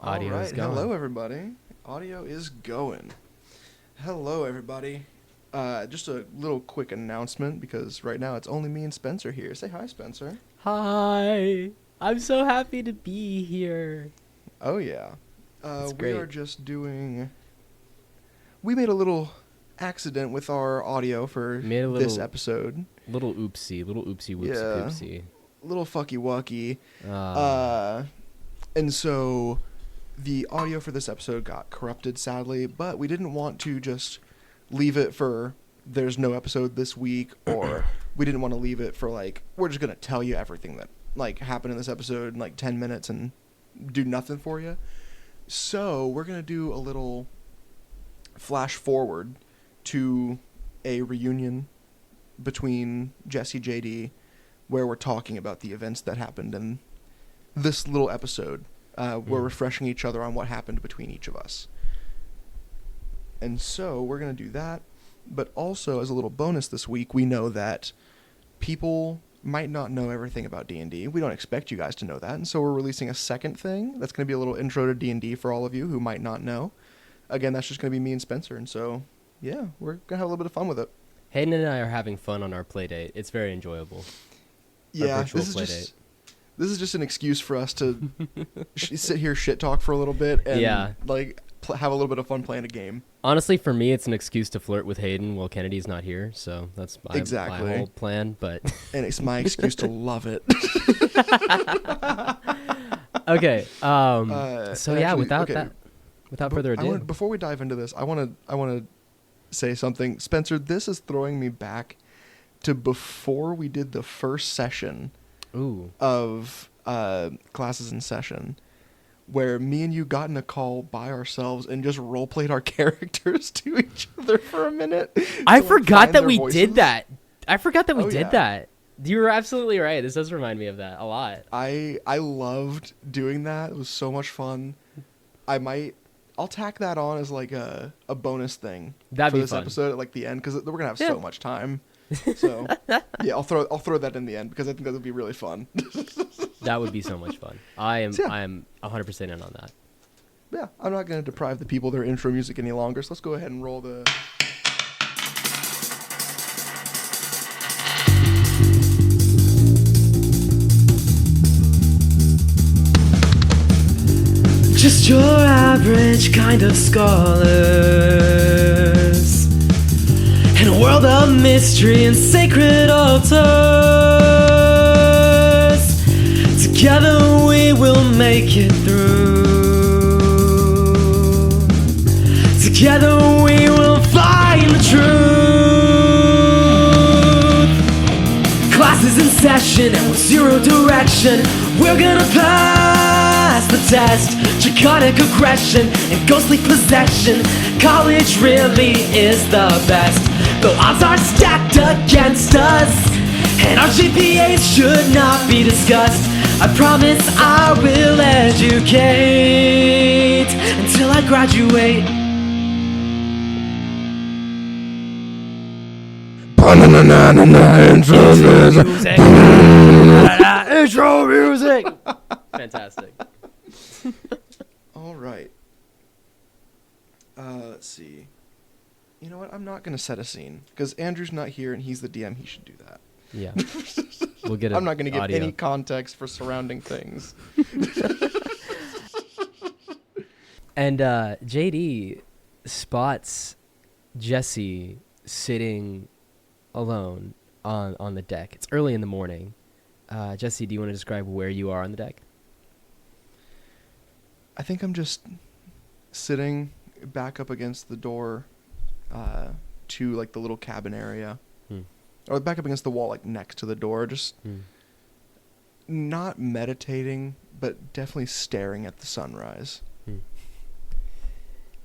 Audio is going. Hello, everybody. Audio is going. Hello, everybody. Just a little quick announcement because right now it's only me and Spencer here. Say hi, Spencer. Hi. I'm so happy to be here. Oh, yeah. It's We great. are just doing... We made a little accident with our audio for Made a this little- episode. Little oopsie whoopsie Yeah. poopsie. Little fucky wucky. Ah. And so the audio for this episode got corrupted, sadly, but we didn't want to just leave it for there's no episode this week, or we didn't want to leave it for like, we're just going to tell you everything that like happened in this episode in like 10 minutes and do nothing for you. So we're going to do a little flash forward to a reunion between Jesse JD where we're talking about the events that happened in this little episode. We're refreshing each other on what happened between each of us. And so we're going to do that. But also, as a little bonus this week, we know that people might not know everything about D&D. We don't expect you guys to know that. And so we're releasing a second thing. That's going to be a little intro to D&D for all of you who might not know. Again, that's just going to be me and Spencer. And so, yeah, we're going to have a little bit of fun with it. Hayden and I are having fun on our play date. It's very enjoyable. Yeah, virtual this is play just... This is just an excuse for us to sit here shit talk for a little bit and like have a little bit of fun playing a game. Honestly, for me, it's an excuse to flirt with Hayden while Kennedy's not here. So that's my whole plan. But and it's my excuse to love it. Okay. So yeah, actually, without further ado, before we dive into this, I want to say something. Spencer, this is throwing me back to before we did the first session. Of classes in session, where me and you got in a call by ourselves and just role played our characters to each other for a minute. I forgot that we did that. Did that. You were absolutely right. This does remind me of that a lot. I loved doing that. It was so much fun. I'll tack that on as like a bonus thing That'd for be this fun. episode at like the end, because we're gonna have so much time. So yeah, I'll throw that in the end because I think that would be really fun. That would be so much fun. I am 100% in on that. Yeah, I'm not going to deprive the people their intro music any longer, so let's go ahead and roll the... Just your average kind of scholars in a world of mystery and sacred altars. Together we will make it through. Together we will find the truth. Class is in session and with zero direction, we're gonna pass the test. Draconic aggression and ghostly possession. College really is the best, though odds are stacked against us, and our GPAs should not be discussed. I promise I will educate until I graduate. Intro music. Fantastic. All right. Let's see. You know what? I'm not going to set a scene because Andrew's not here and he's the DM. He should do that. Yeah. We'll get I'm not going to give audio. any context for surrounding things. And JD spots Jesse sitting alone on the deck. It's early in the morning. Jesse, do you want to describe where you are on the deck? I think I'm just sitting back up against the door to like the little cabin area. Or back up against the wall, like next to the door, just not meditating, but definitely staring at the sunrise.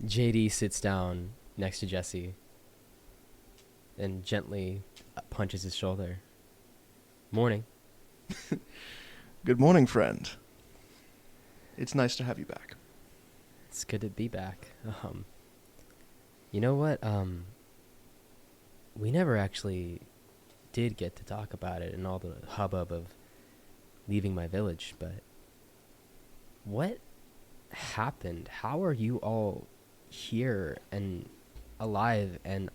JD sits down next to Jesse and gently punches his shoulder. Morning. Good morning, friend. It's nice to have you back. It's good to be back. You know what? We never actually did get to talk about it and all the hubbub of leaving my village, but what happened? How are you all here and alive? And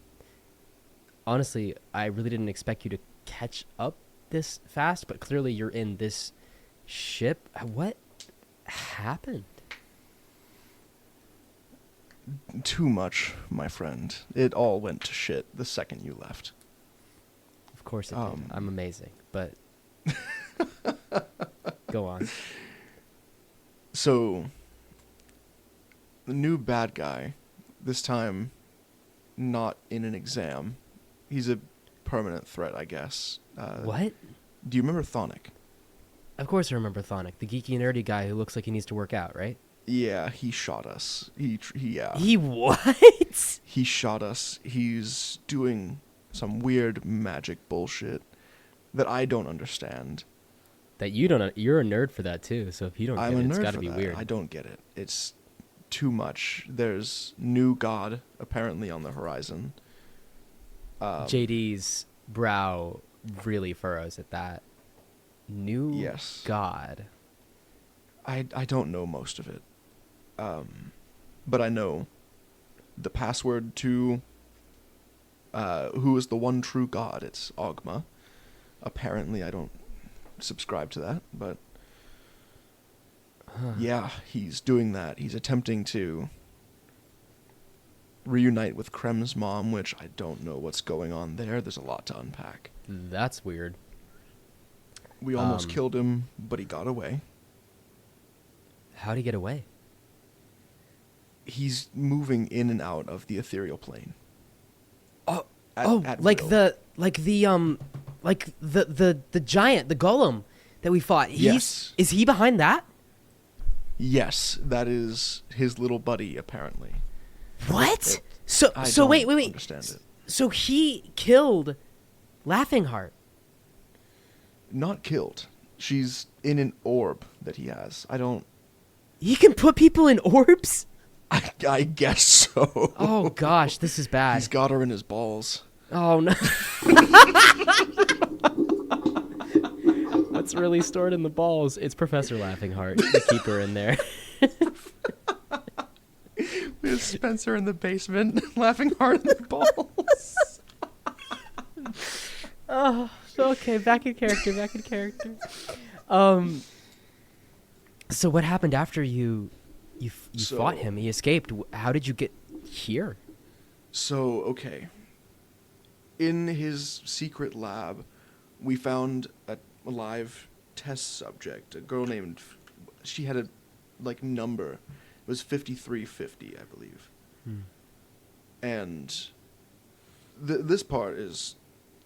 honestly, I really didn't expect you to catch up this fast, but clearly you're in this ship. What happened? Too much, my friend. It all went to shit the second you left. Of course it did. I'm amazing, but go on. So, the new bad guy, this time not in an exam. He's a permanent threat, I guess. What? Do you remember Thonik? Of course I remember Thonik, the geeky nerdy guy who looks like he needs to work out, right? Yeah, he shot us. Yeah. He what? He shot us. He's doing some weird magic bullshit that I don't understand. That you don't. You're a nerd for that too. So if you don't I'm get a it, nerd it's got to for be that. weird. I don't get it. It's too much. There's new god apparently on the horizon. JD's brow really furrows at that. New Yes. god. I don't know most of it. But I know the password to who is the one true god. It's Ogma. Apparently, I don't subscribe to that, but yeah, he's doing that. He's attempting to reunite with Krem's mom, which I don't know what's going on there. There's a lot to unpack. That's weird. We almost killed him, but he got away. How'd he get away? He's moving in and out of the ethereal plane. Oh, At like will. the giant, the golem that we fought. Yes. Is he behind that? Yes, that is his little buddy, apparently. What? I So don't wait. understand it. So he killed Laughing Heart. Not killed. She's in an orb that he has. He can put people in orbs? I guess so. Oh gosh, this is bad. He's got her in his balls. Oh no. What's really stored in the balls? It's Professor Laughing Heart. You keep her in there. We have Spencer in the basement, laughing hard in the balls. Oh, okay, back in character. So what happened after you fought him? He escaped. How did you get here? So, okay. In his secret lab, we found a live test subject, a girl named... She had a, number. It was 5350, I believe. And this part is...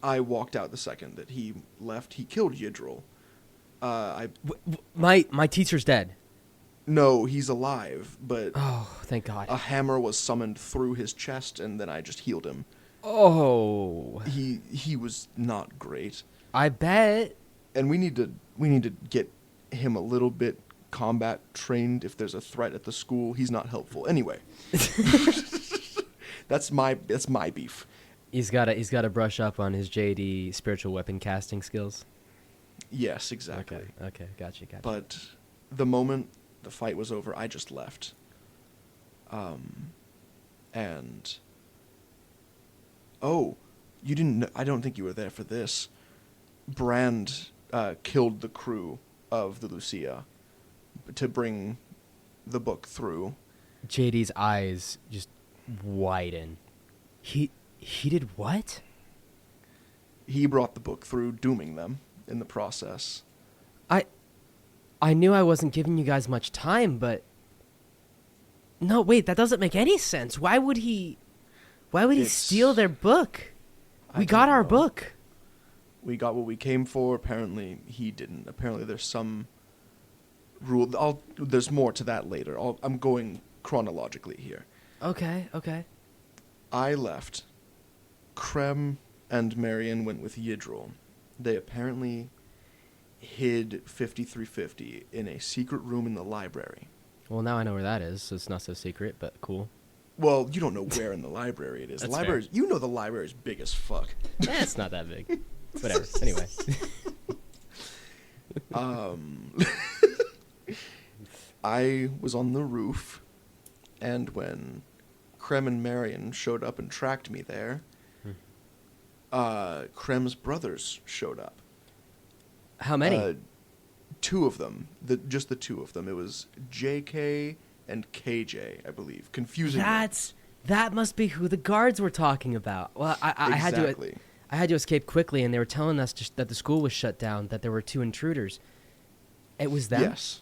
I walked out the second that he left. He killed Yidril. My teacher's dead. No, he's alive, but Oh, thank God. a hammer was summoned through his chest, and then I just healed him. Oh, He was not great, I bet. and we need to get him a little bit combat trained. If there's a threat at the school, he's not helpful. Anyway, that's my beef. He's got to brush up on his JD spiritual weapon casting skills. Yes, exactly. Okay, gotcha. But the moment the fight was over, I just left. And oh, you didn't. I don't think you were there for this. Brand killed the crew of the Lucia to bring the book through. JD's eyes just widen. He did what? He brought the book through, dooming them in the process. I knew I wasn't giving you guys much time, but no, wait, that doesn't make any sense. Why would he steal their book? We got our book. We got what we came for. Apparently, he didn't. Apparently, there's some rule. There's more to that later. I'm going chronologically here. Okay. I left. Krem and Marion went with Yidril. They apparently hid 5350 in a secret room in the library. Well, now I know where that is, so it's not so secret, but cool. Well, you don't know where in the library it is. That's The library's, fair. you know the library's big as fuck. It's not that big. Whatever. Anyway. I was on the roof, and when Krem and Marion showed up and tracked me there, Krem's brothers showed up. How many? Two of them. Just the two of them. It was JK and KJ, I believe. Confusing. That must be who the guards were talking about. Well, I Exactly. I had to escape quickly, and they were telling us just that the school was shut down, that there were 2 intruders. It was them? Yes.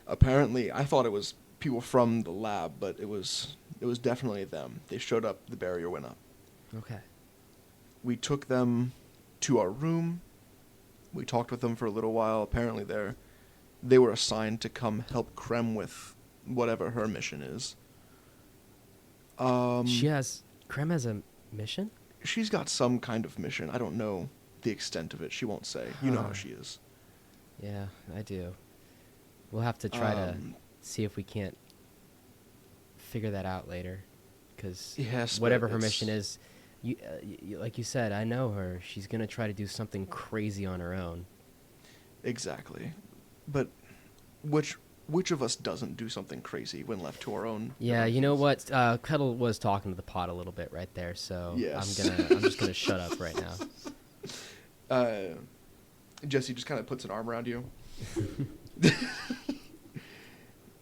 Apparently, I thought it was people from the lab, but it was definitely them. They showed up, the barrier went up. Okay. We took them to our room. We talked with them for a little while. Apparently, they were assigned to come help Krem with whatever her mission is. Krem has a mission? She's got some kind of mission. I don't know the extent of it. She won't say. You know how she is. Yeah, I do. We'll have to try to see if we can't figure that out later. Because yes, whatever her mission is, like you said, I know her. She's going to try to do something crazy on her own. Exactly. But which of us doesn't do something crazy when left to our own? Yeah, you know what? Kettle was talking to the pot a little bit right there, so yes. I'm just gonna shut up right now. Jesse just kind of puts an arm around you.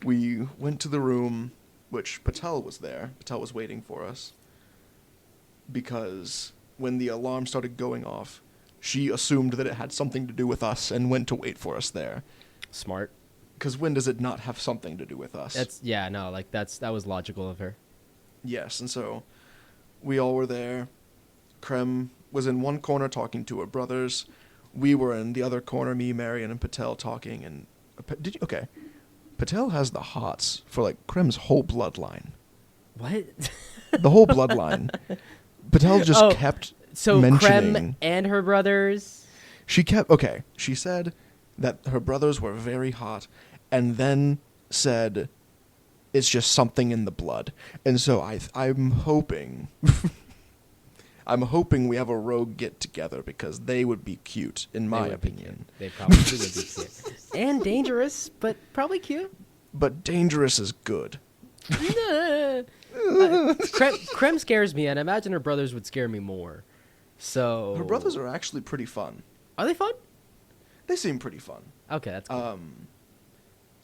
We went to the room, which Patel was there. Patel was waiting for us. Because when the alarm started going off, she assumed that it had something to do with us and went to wait for us there. Smart. Because when does it not have something to do with us? That was logical of her. Yes, and so we all were there. Krem was in one corner talking to her brothers. We were in the other corner, me, Marion, and Patel talking. And okay, Patel has the hots for like Krem's whole bloodline. What? The whole bloodline. Patel just kept mentioning. Krem and her brothers. She said that her brothers were very hot, and then said it's just something in the blood. And so I'm hoping I'm hoping we have a rogue get together, because they would be cute, in my opinion. They probably would be cute. And dangerous, but probably cute. But dangerous is good. Krem scares me, and I imagine her brothers would scare me more. So Her brothers are actually pretty fun. Are they fun? They seem pretty fun. Okay, that's cool.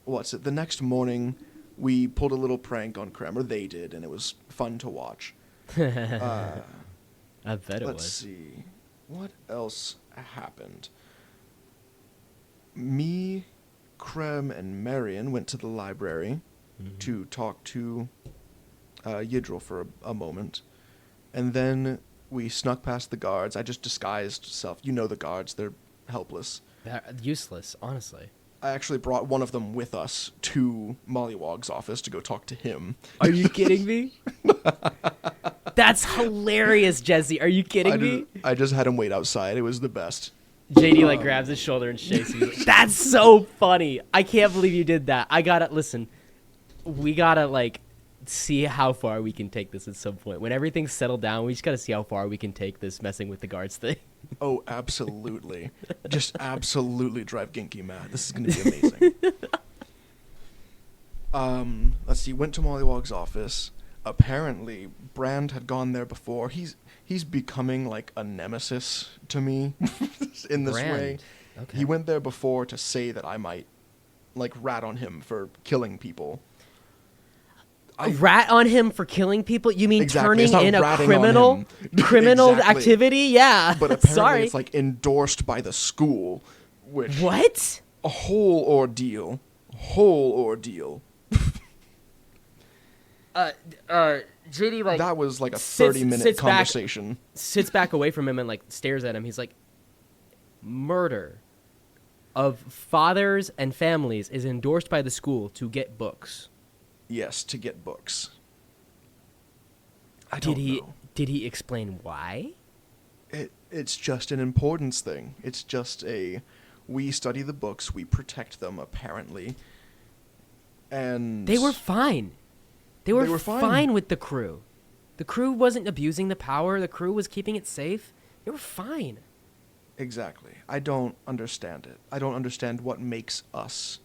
The next morning, we pulled a little prank on Krem, or they did, and it was fun to watch. I bet it was. Let's see. What else happened? Me, Krem, and Marion went to the library to talk to Yidril for a moment. And then we snuck past the guards. I just disguised self. You know the guards. They're helpless. They're useless, honestly. I actually brought one of them with us to Mollywog's office to go talk to him. Are you kidding me? That's hilarious, Jesse. Are you kidding me? I just had him wait outside. It was the best. JD grabs his shoulder and shakes me. That's so funny. I can't believe you did that. Listen, we gotta see how far we can take this at some point. When everything's settled down, we just gotta see how far we can take this messing with the guards thing. Oh, absolutely. Just absolutely drive Genki mad. This is going to be amazing. Let's see. Went to Mollywog's office. Apparently, Brand had gone there before. He's becoming like a nemesis to me in this way. Okay. He went there before to say that I might rat on him for killing people. Rat on him for killing people? You mean Exactly. turning in a criminal Exactly. activity? Yeah. But apparently it's endorsed by the school, which what? A whole ordeal. JD that was a 30-minute conversation. Sits back away from him and stares at him. He's like, murder of fathers and families is endorsed by the school to get books. Yes, to get books. I don't know. Did he explain why? It's just an importance thing. It's just we study the books, we protect them, apparently. And they were fine. They were fine. fine with the crew. The crew wasn't abusing the power. The crew was keeping it safe. They were fine. Exactly. I don't understand it. I don't understand what makes us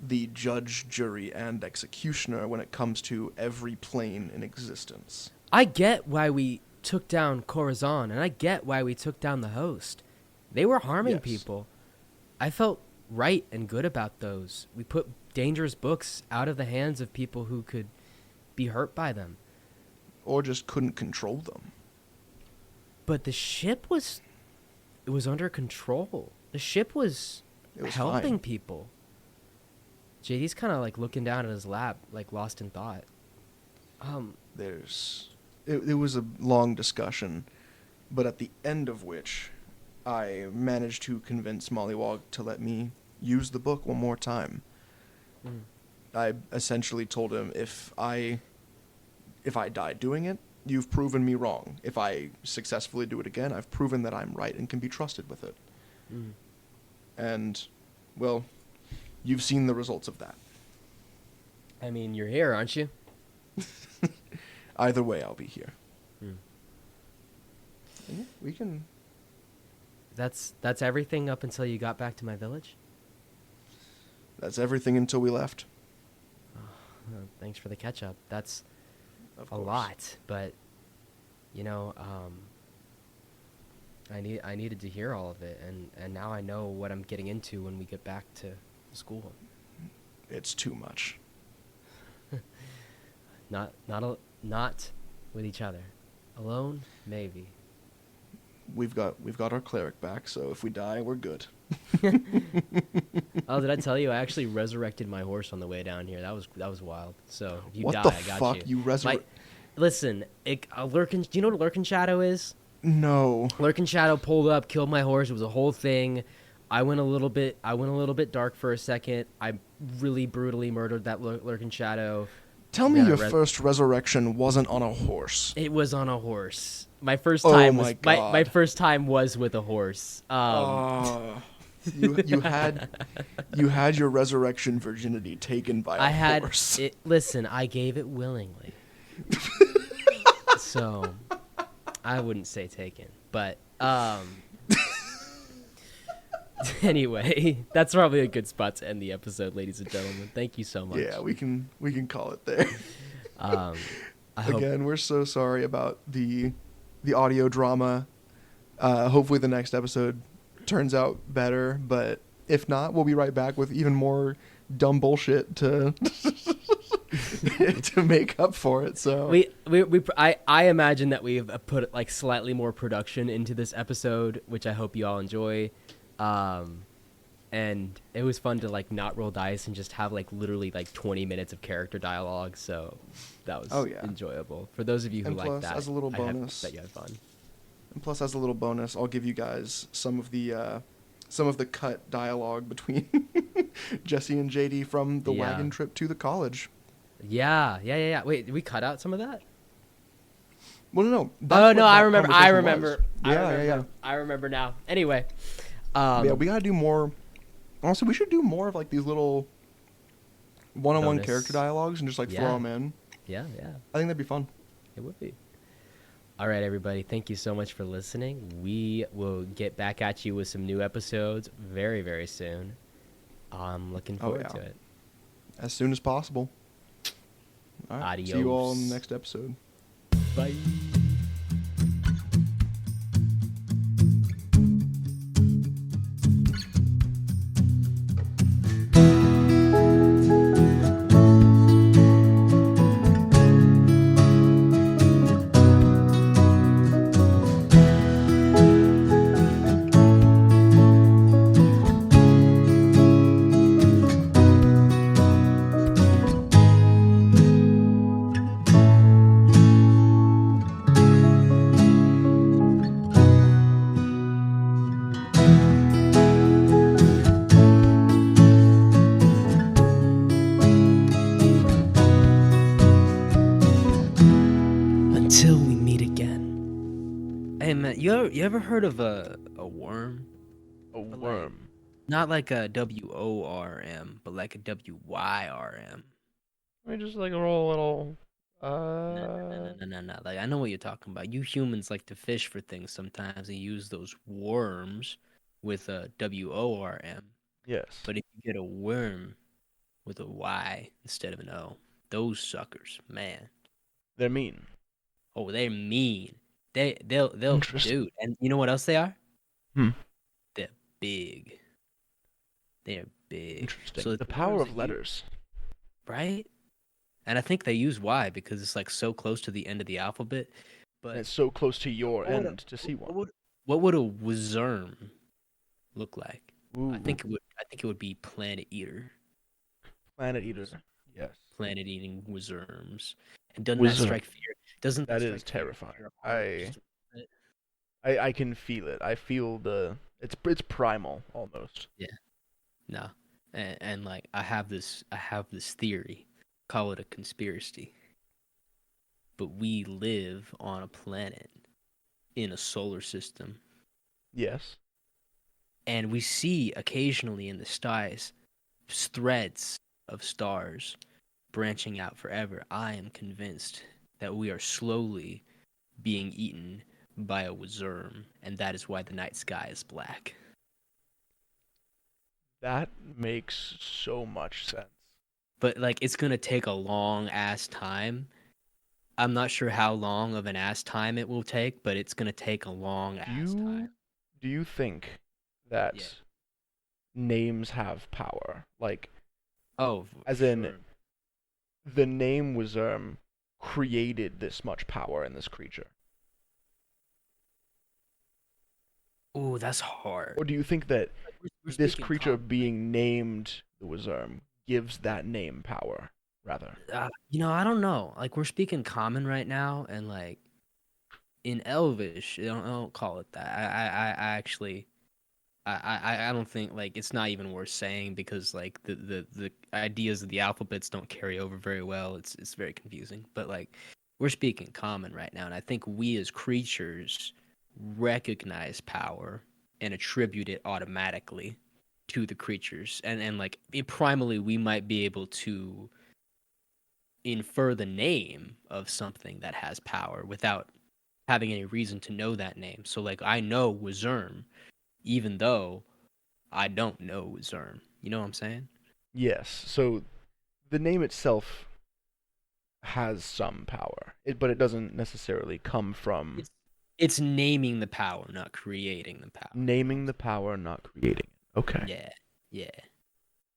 the judge, jury, and executioner when it comes to every plane in existence. I get why we took down Corazon, and I get why we took down the host. They were harming Yes. people. I felt right and good about those. We put dangerous books out of the hands of people who could be hurt by them. Or just couldn't control them. But the ship was... It was under control. The ship was, It was helping fine. people. JD's kind of like looking down at his lap, like lost in thought. It was a long discussion, but at the end of which I managed to convince Mollywog to let me use the book one more time. Mm. I essentially told him if I die doing it, you've proven me wrong. If I successfully do it again, I've proven that I'm right and can be trusted with it. Mm. And, well, you've seen the results of that. I mean, you're here, aren't you? Either way, I'll be here. Mm. Yeah, we can... That's everything up until you got back to my village? That's everything until we left. Thanks for the catch-up. That's Of a course. lot, but, you know, I needed to hear all of it, and now I know what I'm getting into when we get back to school. It's too much. Not with each other. Alone, maybe. We've got our cleric back, so if we die, we're good. Oh, did I tell you? I actually resurrected my horse on the way down here. That was wild. So if you What die, the I got fuck? You resurrect? Listen, Lurkin. Do you know what Lurkin Shadow is? No. Lurkin Shadow pulled up, killed my horse. It was a whole thing. I went a little bit dark for a second. I really brutally murdered that Lurkin Shadow. Tell me Yeah, your first resurrection wasn't on a horse. It was on a horse. My first Oh time my was my God. first time was with a horse. You had your resurrection virginity taken by a I had horse. it. Listen, I gave it willingly. So I wouldn't say taken, but anyway, that's probably a good spot to end the episode, ladies and gentlemen. Thank you so much. Yeah, we can call it there. I hope Again, we're so sorry about the audio drama. Hopefully the next episode turns out better, but if not, we'll be right back with even more dumb bullshit to to make up for it. So I imagine that we've put like slightly more production into this episode, which I hope you all enjoy. And it was fun to like not roll dice and just have like literally like 20 minutes of character dialogue. So that was enjoyable. For those of you who And like plus, that, as a little I hope bonus- that you had fun. And plus, as a little bonus, I'll give you guys some of the cut dialogue between Jesse and JD from the Yeah. wagon trip to the college. Yeah. Wait, did we cut out some of that? Well, no. Oh that's no, what I that remember. conversation was. Yeah. I remember now. Anyway, Yeah, we gotta do more. Honestly, we should do more of like these little one-on-one Bonus. character dialogues and just like Yeah. throw them in. yeah, I think that'd be fun. it would be. All right, everybody. Thank you so much for listening. We will get back at you with some new episodes very, very soon. I'm looking forward to it. As soon as possible. All right. See you all in Adios. the next episode. Bye. Until we meet again. Hey, man, you ever heard of a worm? A worm. Not like a WORM, but like a WYRM. I mean, just like a little. No. Like I know what you're talking about. You humans like to fish for things sometimes and use those worms with a WORM. Yes. But if you get a worm with a Y instead of an O. Those suckers, man. They're mean. Oh, they're mean. They'll Interesting. dude. And you know what else they are? Hmm. They're big. They're big. Interesting. So The the power words of that letters. right? And I think they use Y because it's like so close to the end of the alphabet. And But it's so close to your what would end to see one. what would a wizarm look like? Ooh. I think it would be planet eater, Planet Eater. Yes. planet eating wizarms. And doesn't that Wizard. strike fear? Doesn't That that is strike fear terrifying. in your heart just a little I can feel it. I feel it's primal almost. bit? Yeah. No. And like I have this theory. Call it a conspiracy. But we live on a planet in a solar system, Yes. and we see occasionally in the skies threads of stars branching out forever. I am convinced that we are slowly being eaten by a wizarm, and that is why the night sky is black. That makes so much sense. But like it's gonna take a long ass time. I'm not sure how long of an ass time it will take, but it's gonna take a long Do ass you time. do you think that Yeah. names have power? Like, Oh, as in, the name was created this much power in this creature? oh, that's hard. Or do you think that We're this speaking creature being named the Wizarm gives that name power, rather? I don't know. Like we're speaking common right now, and like in Elvish, I don't call it that. I actually, I don't think like it's not even worth saying because like the ideas of the alphabets don't carry over very well. It's very confusing. But like we're speaking common right now, and I think we as creatures recognize power and attribute it automatically to the creatures, and like primally we might be able to infer the name of something that has power without having any reason to know that name. So like I know Wizerm, even though I don't know Wizerm. You know what I'm saying? Yes. So the name itself has some power, but it doesn't necessarily come from It's naming the power, not creating the power. naming the power, not creating it. Okay. Yeah, yeah.